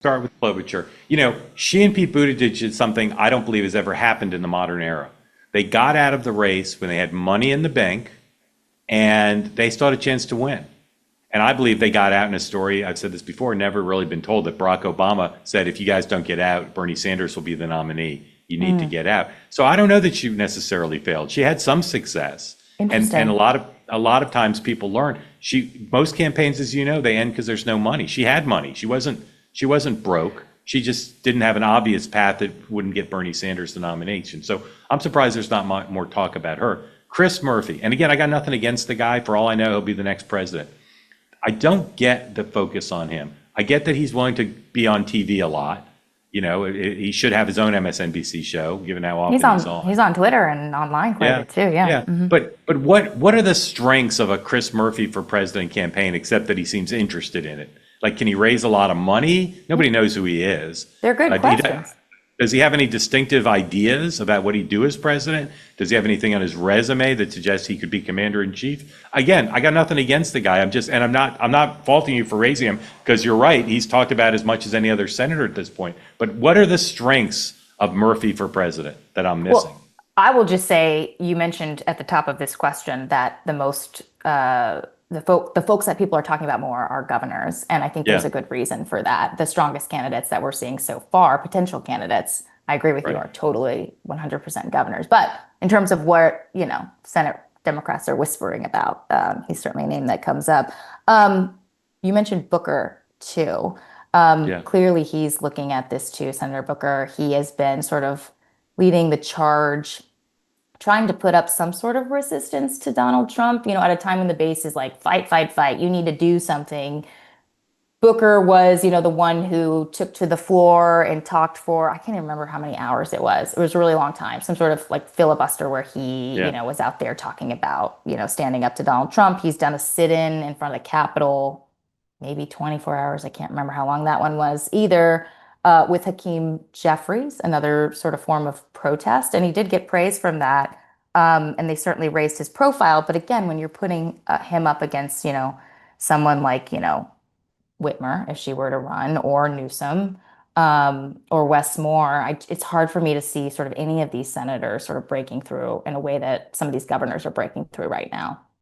Start with Klobuchar. She and Pete Buttigieg did something I don't believe has ever happened in the modern era. They got out of the race when they had money in the bank and they still had a chance to win. And I believe they got out in a story, I've said this before, never really been told, that Barack Obama said, if you guys don't get out, Bernie Sanders will be the nominee. You need to get out. So I don't know that she necessarily failed. She had some success. And Interesting. a lot of times people learn. Most campaigns, as you know, they end because there's no money. She had money. She wasn't broke. She just didn't have an obvious path that wouldn't get Bernie Sanders the nomination. So I'm surprised there's not more talk about her. Chris Murphy, and again, I got nothing against the guy. For all I know, he'll be the next president. I don't get the focus on him. I get that he's willing to be on TV a lot. He should have his own MSNBC show, given how He's often he's on on. he's on Twitter and online quite a Yeah, bit too. Yeah. yeah. But what are the strengths of a Chris Murphy for president campaign, except that he seems interested in it? Like, can he raise a lot of money? Nobody knows who he is. They're good questions. Does he have any distinctive ideas about what he'd do as president? Does he have anything on his resume that suggests he could be commander in chief? Again, I got nothing against the guy. I'm not faulting you for raising him, because you're right. He's talked about as much as any other senator at this point. But what are the strengths of Murphy for president that I'm missing? Well, I will just say you mentioned at the top of this question that the folks that people are talking about more are governors, and I think there's Yeah, a good reason for that. The strongest candidates that we're seeing so far, potential candidates, I agree with you, right. are totally 100% governors. But in terms of what Senate Democrats are whispering about, he's certainly a name that comes up. You mentioned Booker too. Yeah. Clearly, he's looking at this too. Senator Booker, he has been sort of leading the charge, trying to put up some sort of resistance to Donald Trump, at a time when the base is like, fight, fight, fight. You need to do something. Booker was, the one who took to the floor and talked for, I can't even remember how many hours it was. It was a really long time, some sort of like filibuster where he, Yeah. was out there talking about, standing up to Donald Trump. He's done a sit-in in front of the Capitol, maybe 24 hours. I can't remember how long that one was either, with Hakeem Jeffries, another sort of form of protest. And he did get praise from that. And they certainly raised his profile. But again, when you're putting him up against, someone like, Whitmer, if she were to run, or Newsom, or Wes Moore, it's hard for me to see sort of any of these senators sort of breaking through in a way that some of these governors are breaking through right now.